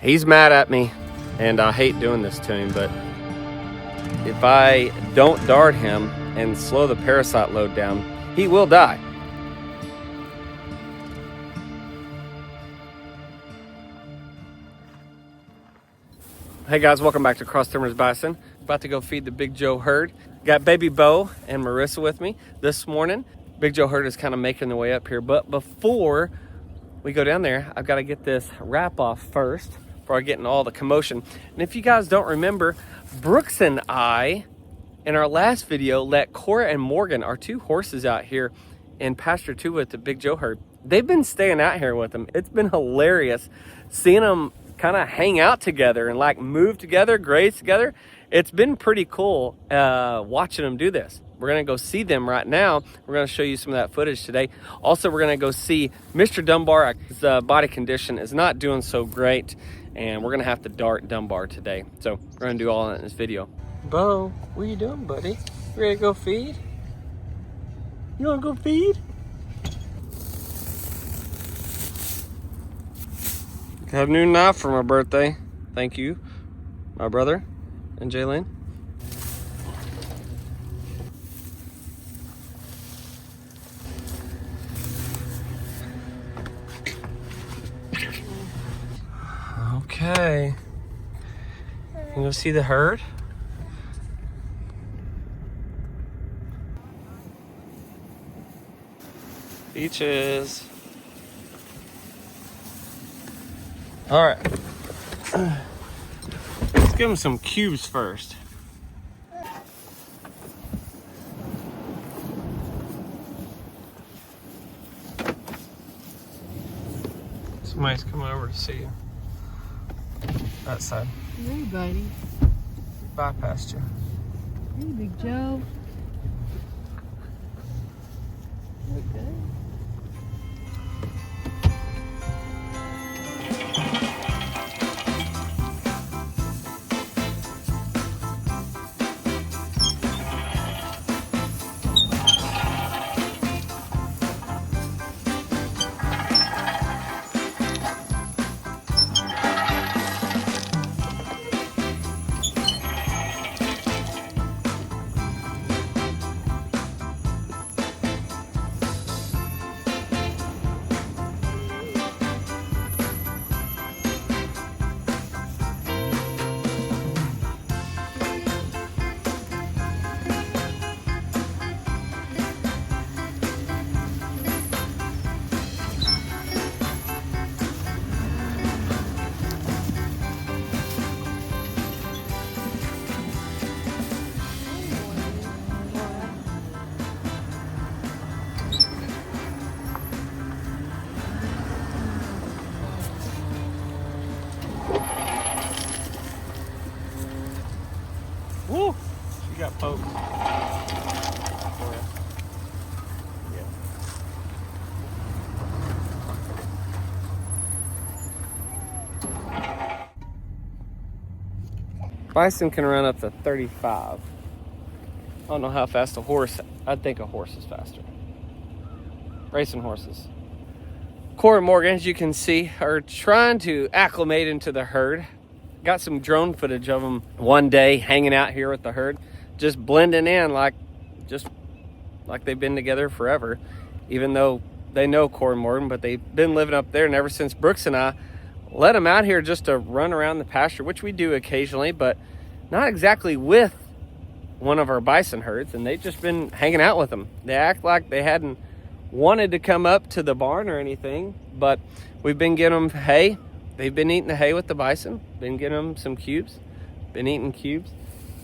He's mad at me, and I hate doing this to him, but if I don't dart him and slow the parasite load down, he will die. Hey guys, welcome back to Cross Timbers Bison. About to go feed the Big Joe herd. Got baby Bo and Marissa with me this morning. Big Joe herd is kind of making their way up here, but before we go down there, I've got to get this wrap off first before I get in all the commotion. And if you guys don't remember, Brooks and I, in our last video, let Cora and Morgan, our two horses out here in pasture 2 with the Big Joe herd. They've been staying out here with them. It's been hilarious seeing them kind of hang out together and like move together, graze together. It's been pretty cool watching them do this. We're gonna go see them right now. We're gonna show you some of that footage today. Also, we're gonna go see Mr. Dunbar. His body condition is not doing so great, and we're gonna have to dart Dunbar today. So we're gonna do all that in this video. Bo, what are you doing, buddy? You ready to go feed? You wanna go feed? Got a new knife for my birthday. Thank you, my brother and Jaylene. Okay. You go see the herd? Beaches. All right, let's give them some cubes first. Somebody's coming over to see you. That side. Hey, buddy. Bypassed you. Hey, Big Joe. Okay. Woo! She got poked. Yeah. Bison can run up to 35. I don't know how fast a horse. I think a horse is faster. Racing horses. Cora and Morgan, as you can see, are trying to acclimate into the herd. Got some drone footage of them one day hanging out here with the herd, just blending in like they've been together forever, even though they know Cora and Morgan, but they've been living up there. And ever since Brooks and I let them out here just to run around the pasture, which we do occasionally, but not exactly with one of our bison herds, and they've just been hanging out with them. They act like they hadn't wanted to come up to the barn or anything, but we've been getting them hay. They've been eating the hay with the bison. Been getting them some cubes. Been eating cubes.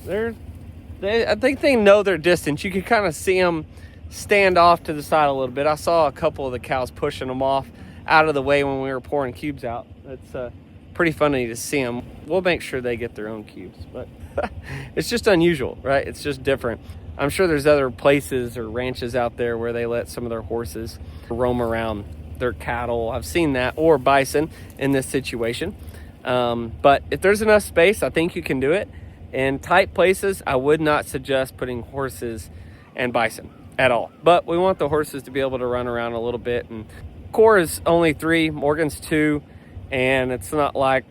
I think they know their distance. You can kind of see them stand off to the side a little bit. I saw a couple of the cows pushing them off out of the way when we were pouring cubes out. It's pretty funny to see them. We'll make sure they get their own cubes, but it's just unusual, right? It's just different. I'm sure there's other places or ranches out there where they let some of their horses roam around their cattle. I've seen that, or bison in this situation. But if there's enough space, I think you can do it. In tight places, I would not suggest putting horses and bison at all. But we want the horses to be able to run around a little bit. And Cora's only 3, Morgan's 2, and it's not like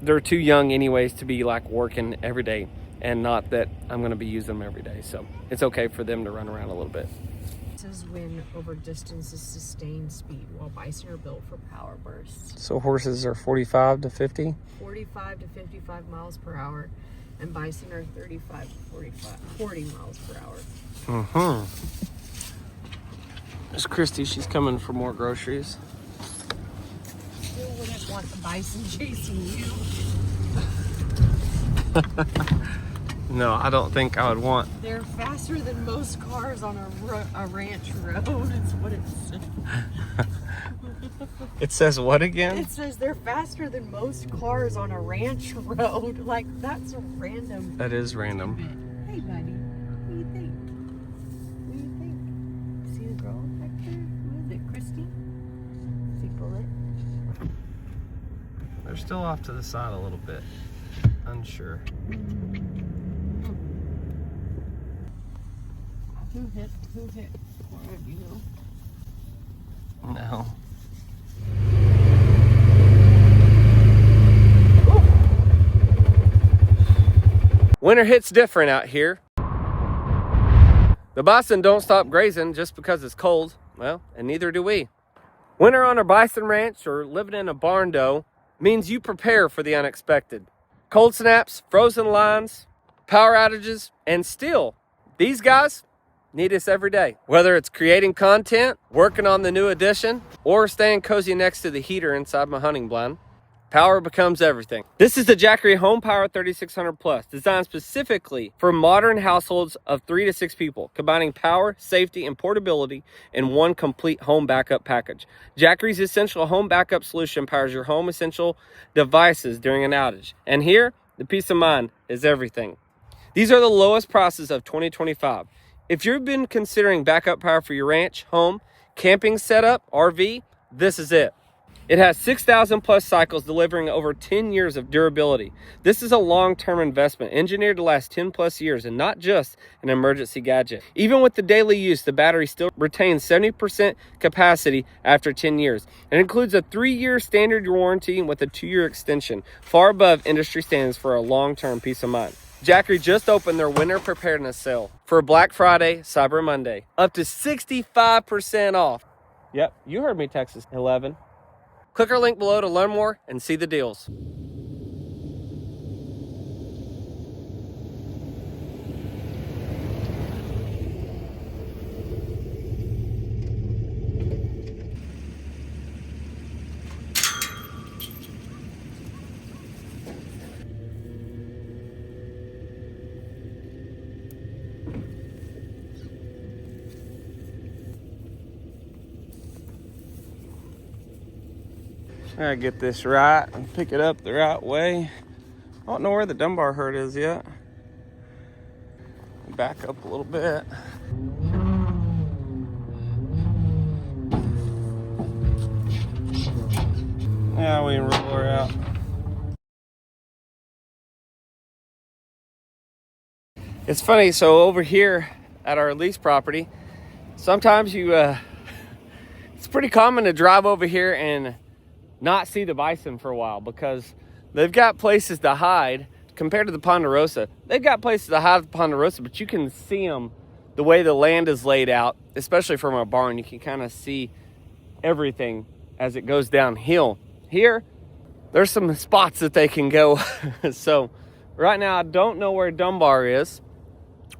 they're too young anyways to be like working every day, and not that I'm going to be using them every day. So it's okay for them to run around a little bit. Horses win over distances sustained speed, while bison are built for power bursts. So horses are 45 to 50? 45 to 55 miles per hour, and bison are 35 to 40 miles per hour. Mm-hmm. There's Christy. She's coming for more groceries. Still wouldn't want the bison chasing you. No, I don't think I would want. They're faster than most cars on a ranch road, is what it says. It says what again? It says they're faster than most cars on a ranch road. Like, that's a random. That is random. Hey, buddy. What do you think? What do you think? See the girl back there? Who is it? Christy? See Bullet? They're still off to the side a little bit. Unsure. Who hit? Or do you know? No. Winter hits different out here. The bison don't stop grazing just because it's cold. Well, and neither do we. Winter on a bison ranch or living in a barn dough means you prepare for the unexpected. Cold snaps, frozen lines, power outages, and still, these guys need us every day. Whether it's creating content, working on the new edition, or staying cozy next to the heater inside my hunting blind, power becomes everything. This is the Jackery Home Power 3600 Plus, designed specifically for modern households of 3 to 6 people, combining power, safety, and portability in one complete home backup package. Jackery's essential home backup solution powers your home essential devices during an outage. And here, the peace of mind is everything. These are the lowest prices of 2025. If you've been considering backup power for your ranch, home, camping setup, RV, this is it. It has 6,000 plus cycles, delivering over 10 years of durability. This is a long-term investment engineered to last 10 plus years and not just an emergency gadget. Even with the daily use, the battery still retains 70% capacity after 10 years. It includes a 3-year standard warranty with a 2-year extension, far above industry standards for a long-term peace of mind. Jackery just opened their winter preparedness sale for Black Friday, Cyber Monday. Up to 65% off. Yep, you heard me, Texas 11. Click our link below to learn more and see the deals. I gotta get this right and pick it up the right way. I don't know where the Dunbar herd is yet. Back up a little bit. Yeah, we can roll her out. It's funny, so over here at our lease property, sometimes it's pretty common to drive over here and not see the bison for a while because they've got places to hide compared to the Ponderosa. They've got places to hide at the Ponderosa, but you can see them the way the land is laid out, especially from a barn. You can kind of see everything as it goes downhill. Here, there's some spots that they can go. So right now, I don't know where Dumbar is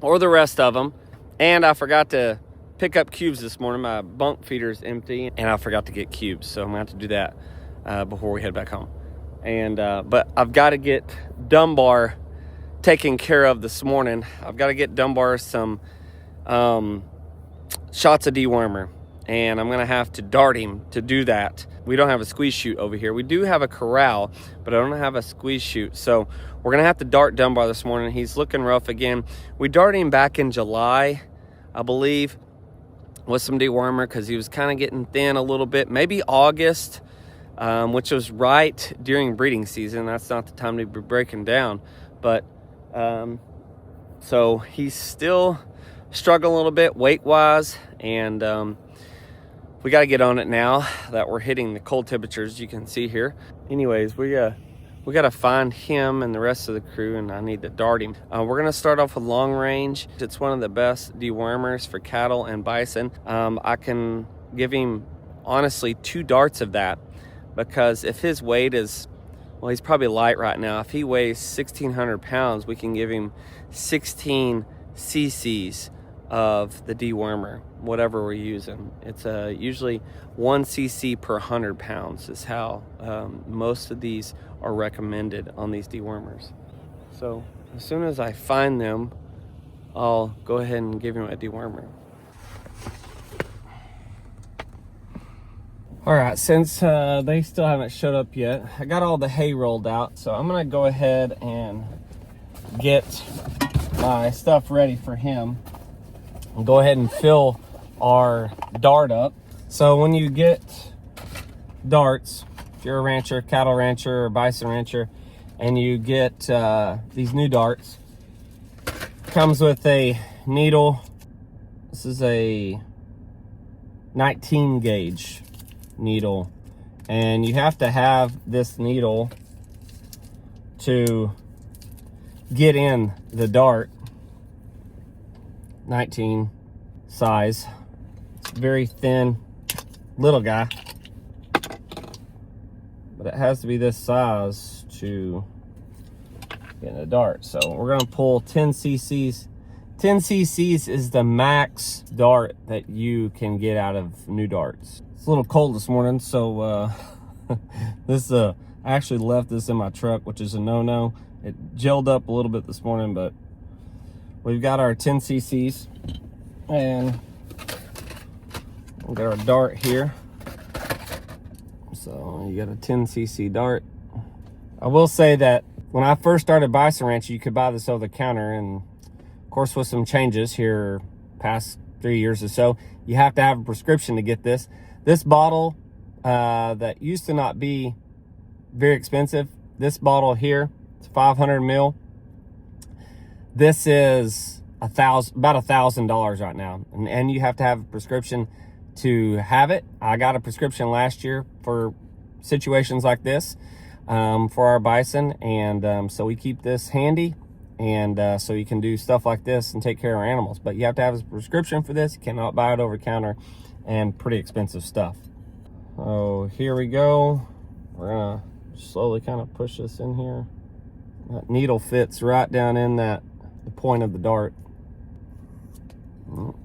or the rest of them. And I forgot to pick up cubes this morning. My bunk feeder's empty and I forgot to get cubes. So I'm gonna have to do that before we head back home. And but I've got to get Dumbar taken care of this morning. I've got to get Dumbar some shots of dewormer, and I'm gonna have to dart him to do that. We don't have a squeeze chute over here. We do have a corral, but I don't have a squeeze chute, so we're gonna have to dart Dumbar this morning. He's looking rough again. We darted him back in July, I believe, with some dewormer because he was kind of getting thin a little bit. Maybe August, which was right during breeding season. That's not the time to be breaking down. But so he's still struggling a little bit weight-wise, and we got to get on it now that we're hitting the cold temperatures you can see here. Anyways, we we got to find him and the rest of the crew, and I need to dart him. We're going to start off with long range. It's one of the best dewormers for cattle and bison. I can give him, honestly, 2 darts of that, because if his weight is, well, he's probably light right now. If he weighs 1,600 pounds, we can give him 16 cc's of the dewormer, whatever we're using. It's usually 1 cc per 100 pounds is how most of these are recommended on these dewormers. So as soon as I find them, I'll go ahead and give him a dewormer. All right, since they still haven't showed up yet, I got all the hay rolled out, so I'm gonna go ahead and get my stuff ready for him. We'll go ahead and fill our dart up. So when you get darts, if you're a rancher, cattle rancher, or bison rancher, and you get these new darts, comes with a needle. This is a 19 gauge needle, and you have to have this needle to get in the dart. 19 size. It's very thin little guy, but it has to be this size to get in the dart. So we're going to pull 10 cc's. 10 cc's is the max dart that you can get out of new darts. It's a little cold this morning, so I actually left this in my truck, which is a no-no. It gelled up a little bit this morning, but we've got our 10 cc's, and we've got our dart here. So you got a 10 cc dart. I will say that when I first started bison ranching, you could buy this over the counter, and of course with some changes here past 3 years or so, you have to have a prescription to get this. This bottle that used to not be very expensive, this bottle here, it's 500 mil. This is about $1,000 right now, and you have to have a prescription to have it. I got a prescription last year for situations like this for our bison, and so we keep this handy, and so you can do stuff like this and take care of our animals. But you have to have a prescription for this. You cannot buy it over the counter, and pretty expensive stuff. So here we go. We're gonna slowly kind of push this in here. That needle fits right down in the point of the dart.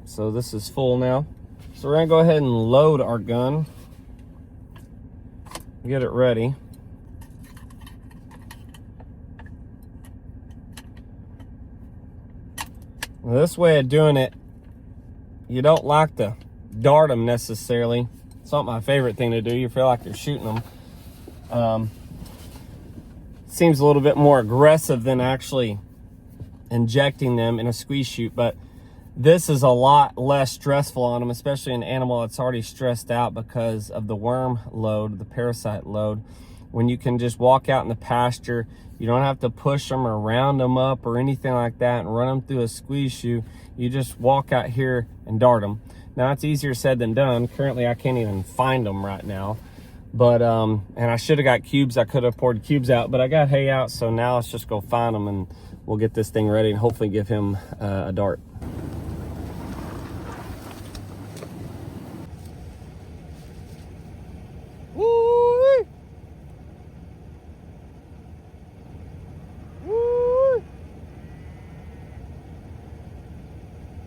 So this is full now. So we're gonna go ahead and load our gun, get it ready. Now, this way of doing it, you don't like to dart them necessarily. It's not my favorite thing to do. You feel like you're shooting them. Seems a little bit more aggressive than actually injecting them in a squeeze shoot, but this is a lot less stressful on them, especially an animal that's already stressed out because of the worm load, the parasite load. When you can just walk out in the pasture, you don't have to push them or round them up or anything like that and run them through a squeeze shoe. You just walk out here and dart them. Now, it's easier said than done. Currently, I can't even find them right now. But, and I should have got cubes. I could have poured cubes out, but I got hay out. So now let's just go find them, and we'll get this thing ready and hopefully give him a dart. Woo! Woo!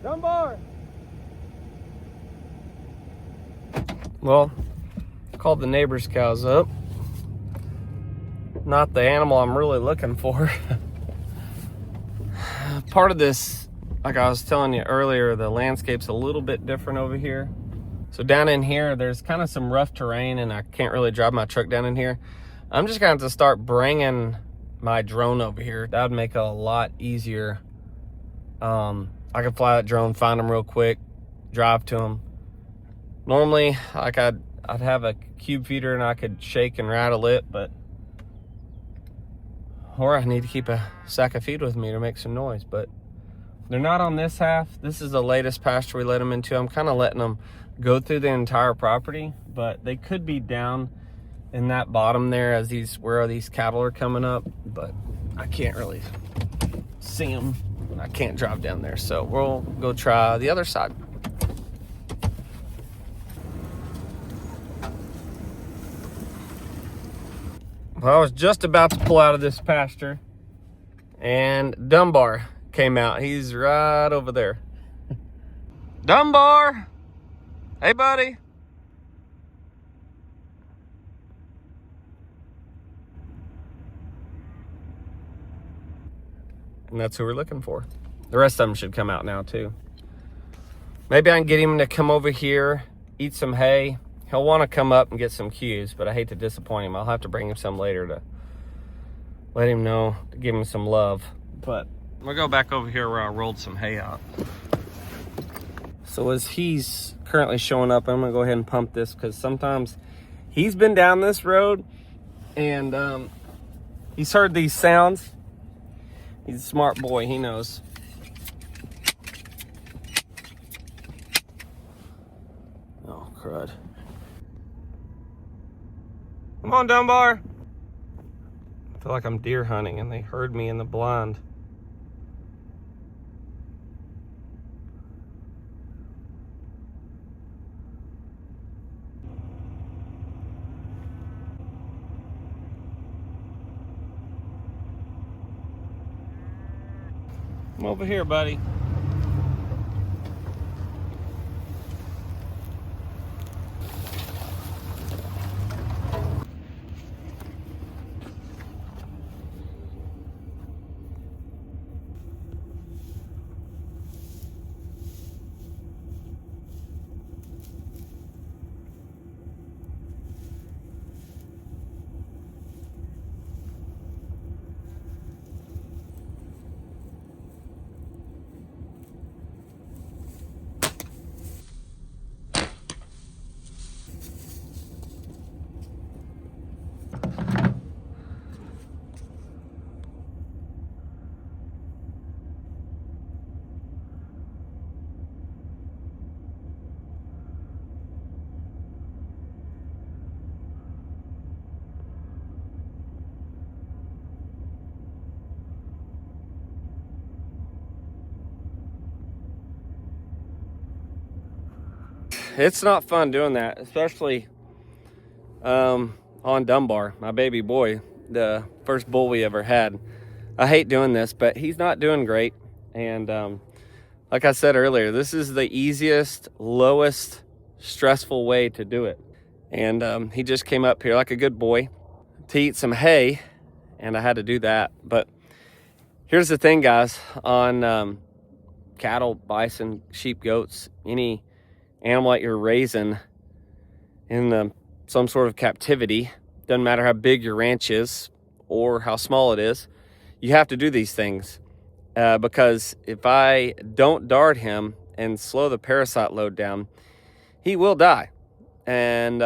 Dunbar! Well, called the neighbor's cows up. Not the animal I'm really looking for. Part of this, like I was telling you earlier, the landscape's a little bit different over here. So down in here, there's kind of some rough terrain, and I can't really drive my truck down in here. I'm just going to have to start bringing my drone over here. That would make it a lot easier. I could fly that drone, find them real quick, drive to them. Normally, like I'd have a cube feeder and I could shake and rattle it, or I need to keep a sack of feed with me to make some noise. But they're not on this half. This is the latest pasture we let them into. I'm kind of letting them go through the entire property, but they could be down in that bottom there as where these cattle are coming up, but I can't really see them. I can't drive down there, so we'll go try the other side. Well, I was just about to pull out of this pasture, and Dunbar came out. He's right over there. Dumbar! Hey, buddy! And that's who we're looking for. The rest of them should come out now, too. Maybe I can get him to come over here, eat some hay. He'll want to come up and get some cues, but I hate to disappoint him. I'll have to bring him some later to let him know, to give him some love. But we'll go back over here where I rolled some hay out. So as he's currently showing up, I'm going to go ahead and pump this, because sometimes he's been down this road and he's heard these sounds. He's a smart boy, he knows. Oh, crud. Come on, Dunbar. I feel like I'm deer hunting and they heard me in the blind. Come over here, buddy. It's not fun doing that, especially on Dumbar, my baby boy, the first bull we ever had. I hate doing this, but he's not doing great. And like I said earlier, this is the easiest, lowest stressful way to do it. And he just came up here like a good boy to eat some hay, and I had to do that. But here's the thing, guys, on cattle, bison, sheep, goats, any animal that you're raising in some sort of captivity, doesn't matter how big your ranch is or how small it is, you have to do these things, because if I don't dart him and slow the parasite load down, he will die. And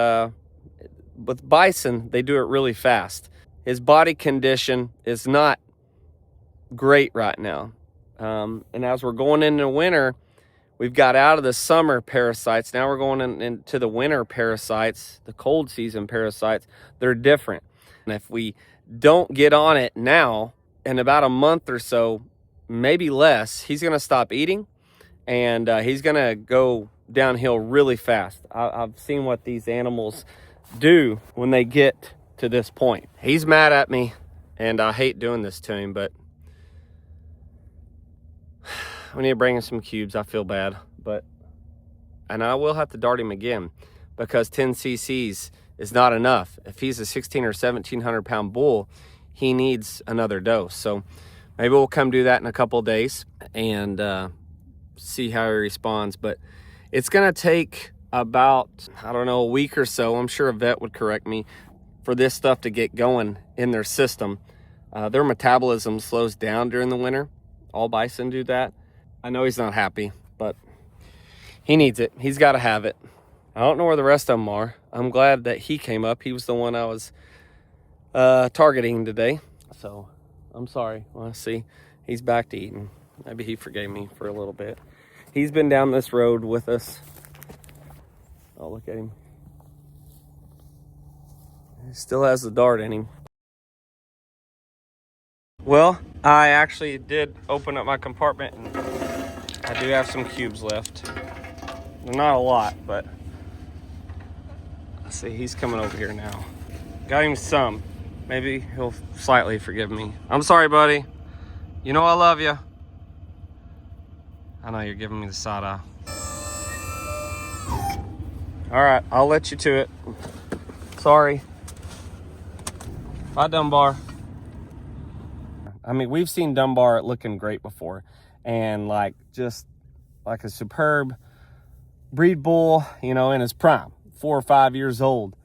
with bison, they do it really fast. His body condition is not great right now, and as we're going into winter, we've got out of the summer parasites. Now we're going into the winter parasites, the cold season parasites. They're different. And if we don't get on it now, in about a month or so, maybe less, he's going to stop eating, and he's going to go downhill really fast. I've seen what these animals do when they get to this point. He's mad at me, and I hate doing this to him, but we need to bring him some cubes. I feel bad, and I will have to dart him again, because 10 cc's is not enough. If he's a 16 or 1700 pound bull, he needs another dose. So maybe we'll come do that in a couple of days and see how he responds. But it's gonna take about, I don't know, a week or so. I'm sure a vet would correct me, for this stuff to get going in their system. Their metabolism slows down during the winter. All bison do that. I know he's not happy, but he needs it. He's got to have it. I don't know where the rest of them are. I'm glad that he came up. He was the one I was targeting today. So I'm sorry. Well, see, he's back to eating. Maybe he forgave me for a little bit. He's been down this road with us. Oh, look at him. He still has the dart in him. Well, I actually did open up my compartment, and I do have some cubes left. They're not a lot, but let's see, he's coming over here now. Got him some. Maybe he'll slightly forgive me. I'm sorry, buddy. You know I love you. I know you're giving me the side eye. All right, I'll let you to it. Sorry. Bye, Dunbar. I mean, we've seen Dumbar looking great before, and just like a superb breed bull, you know, in his prime, 4 or 5 years old.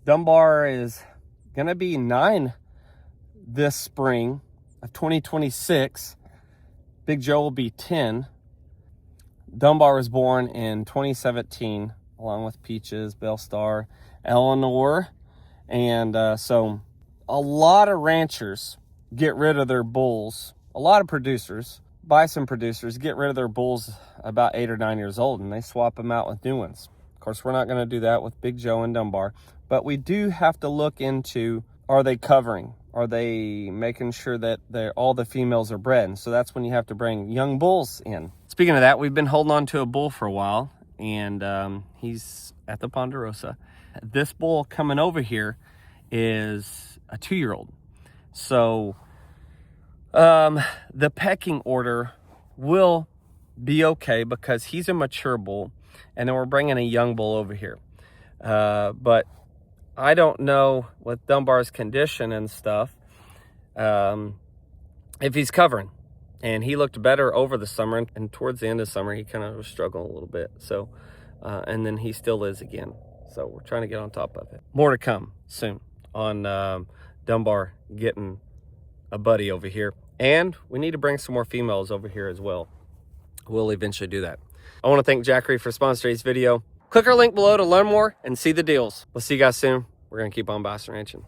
Dumbar is gonna be 9 this spring of 2026. Big Joe will be 10. Dumbar was born in 2017, along with Peaches, Bellstar, Eleanor, and so a lot of ranchers get rid of their bulls. A lot of producers, bison producers, get rid of their bulls about 8 or 9 years old, and they swap them out with new ones. Of course, we're not going to do that with Big Joe and Dumbar, but we do have to look into, are they covering? Are they making sure that all the females are bred? And so that's when you have to bring young bulls in. Speaking of that, we've been holding on to a bull for a while, and he's at the Ponderosa. This bull coming over here is a 2-year-old. So the pecking order will be okay because he's a mature bull, and then we're bringing a young bull over here. But I don't know with Dumbar's condition and stuff if he's covering. And he looked better over the summer, and towards the end of summer he kind of was struggling a little bit. So and then he still is again. So we're trying to get on top of it. More to come soon on Dumbar getting a buddy over here, and we need to bring some more females over here as well. We'll eventually do that. I want to thank Jackery for sponsoring today's video. Click our link below to learn more and see the deals. We'll see you guys soon. We're gonna keep on bison ranching.